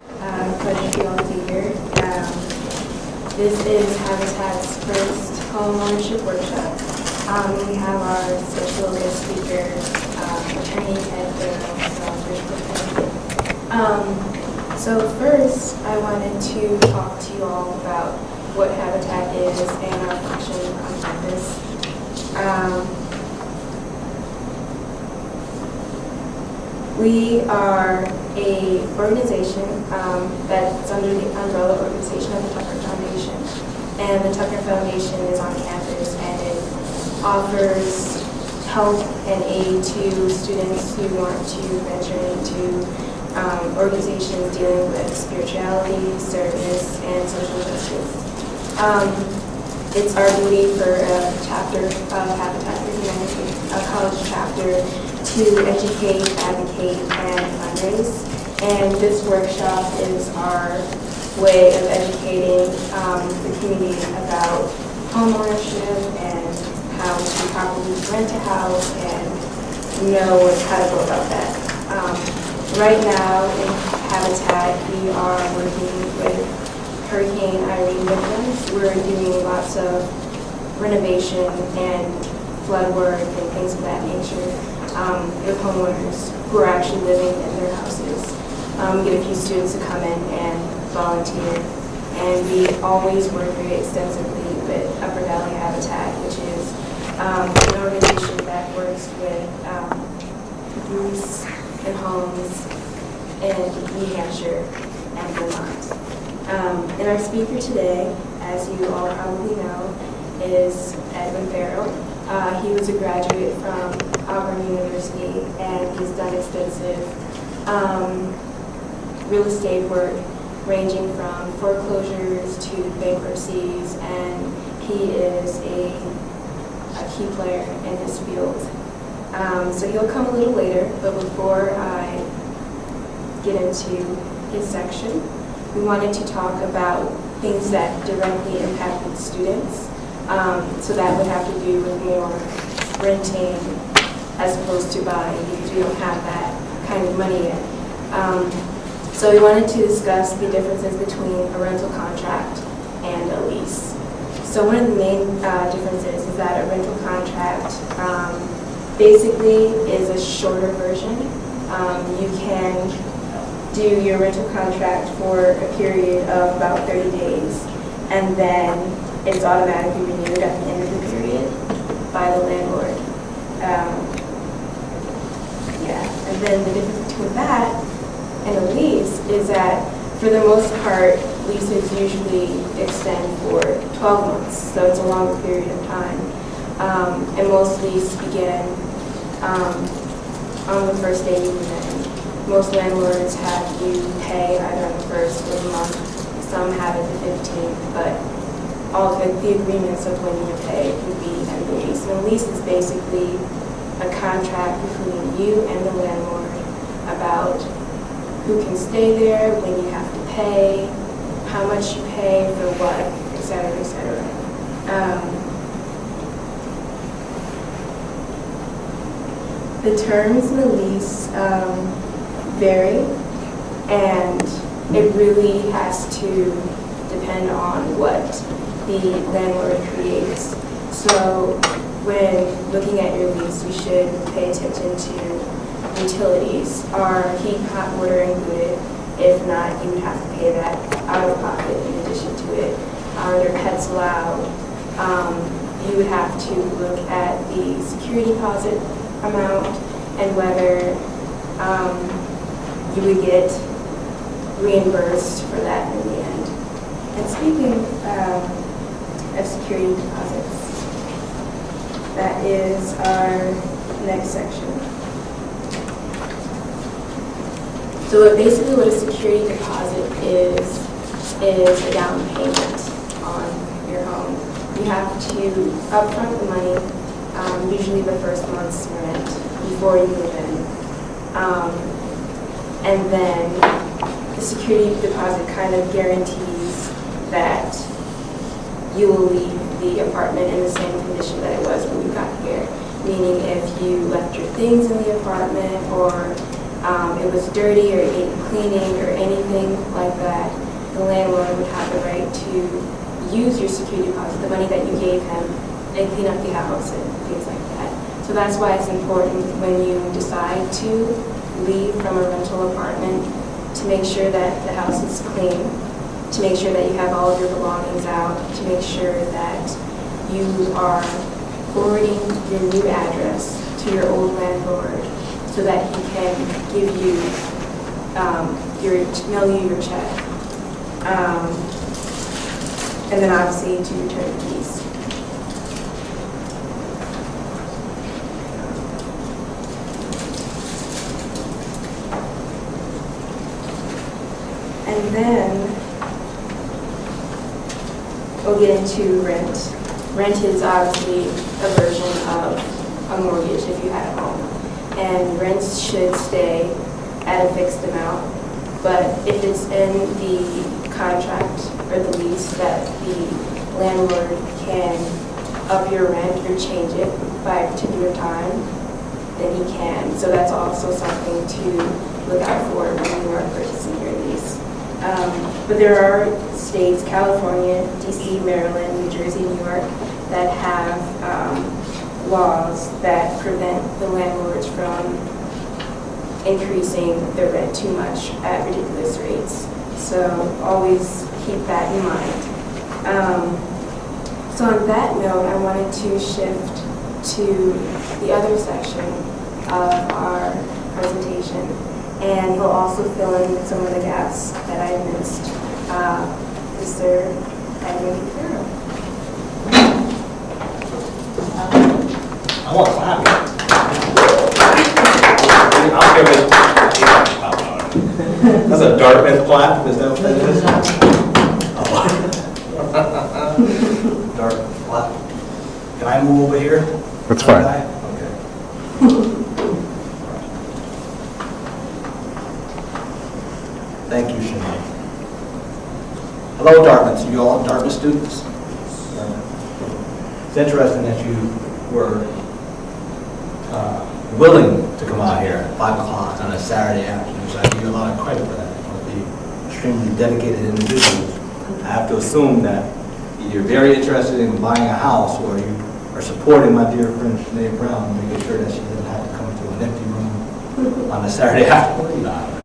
Pleasure for you all to be here. This is Habitat's first homeownership workshop. We have our special guest speaker, Attorney Edwin Farrow. So first, I wanted to talk to you all about what Habitat is and our function on campus. We are a organization that's under the umbrella organization of the Tucker Foundation. And the Tucker Foundation is on campus and it offers help and aid to students who want to venture into organizations dealing with spirituality, service, and social justice. It's our duty for a chapter of Habitat for Humanity, a college chapter, to educate, advocate, and fundraise. And this workshop is our way of educating the community about homeownership and how to properly rent a house and know how to go about that. Right now in Habitat, we are working with Hurricane Irene victims. We're doing lots of renovation and flood work and things of that nature. With homeowners who are actually living in their houses. We get a few students to come in and volunteer. And we always work very extensively with Upper Valley Habitat, which is an organization that works with roofs and homes in New Hampshire and Vermont. And our speaker today, as you all probably know, is Edwin Farrow. He was a graduate from Auburn University, and he's done extensive real estate work ranging from foreclosures to bankruptcies, and he is a key player in his field. So he'll come a little later, but before I get into his section, we wanted to talk about things that directly impacted students. So that would have to do with more renting as opposed to buying, because we don't have that kind of money yet. So we wanted to discuss the differences between a rental contract and a lease. So one of the main differences is that a rental contract basically is a shorter version. You can do your rental contract for a period of about 30 days, and then it's automatically renewed at the end of the period by the landlord. And then the difference between that and a lease is that, for the most part, leases usually extend for 12 months, so it's a longer period of time. And most leases begin on the first day you move in. Most landlords have you pay either on the first or the month. Some have it the 15th, but all the agreements of when you pay would be in the lease. And the lease is basically a contract between you and the landlord about who can stay there, when you have to pay, how much you pay for what, et cetera, et cetera. The terms in the lease vary, and it really has to depend on what the landlord creates. So when looking at your lease, you should pay attention to utilities. Are heat, hot water included? If not, you would have to pay that out of pocket in addition to it. Are there pets allowed? You would have to look at the security deposit amount and whether you would get reimbursed for that in the end. And speaking of security deposits, that is our next section. So basically what a security deposit is a down payment on your home. You have to upfront the money, usually the first month's rent, before you move in. And then the security deposit kind of guarantees that you will leave the apartment in the same condition that it was when you got here. Meaning if you left your things in the apartment or it was dirty or it needed cleaning or anything like that, the landlord would have the right to use your security deposit, the money that you gave him, and clean up the house and things like that. So that's why it's important when you decide to leave from a rental apartment to make sure that the house is clean, to make sure that you have all of your belongings out, to make sure that you are forwarding your new address to your old landlord so that he can give you, mail you your check. And then obviously to return the keys. And then we'll get into rent. Rent is obviously a version of a mortgage if you had a home. And rents should stay at a fixed amount. But if it's in the contract or the lease that the landlord can up your rent or change it by a particular time, then he can. So that's also something to look out for when you are purchasing your lease. But there are states, California, DC, Maryland, New Jersey, New York, that have laws that prevent the landlords from increasing the rent too much at ridiculous rates. So always keep that in mind. So on that note, I wanted to shift to the other section of our presentation, and he'll also fill in some of the gaps that I missed. Mr. Edwin Farrow. I want to clap. I'll give it. That's a Dartmouth clap, is that what that is? Oh. Dartmouth clap. Can I move over here? That's fine. Okay. Thank you, Sinead. Hello, Dartmouth. You all Dartmouth students? It's interesting that you were willing to come out here at 5 o'clock on a Saturday afternoon. So I give you a lot of credit for that. One of the extremely dedicated individuals. I have to assume that you're very interested in buying a house, or you are supporting my dear friend Sinead Brown, making sure that she doesn't have to come to an empty room on a Saturday afternoon.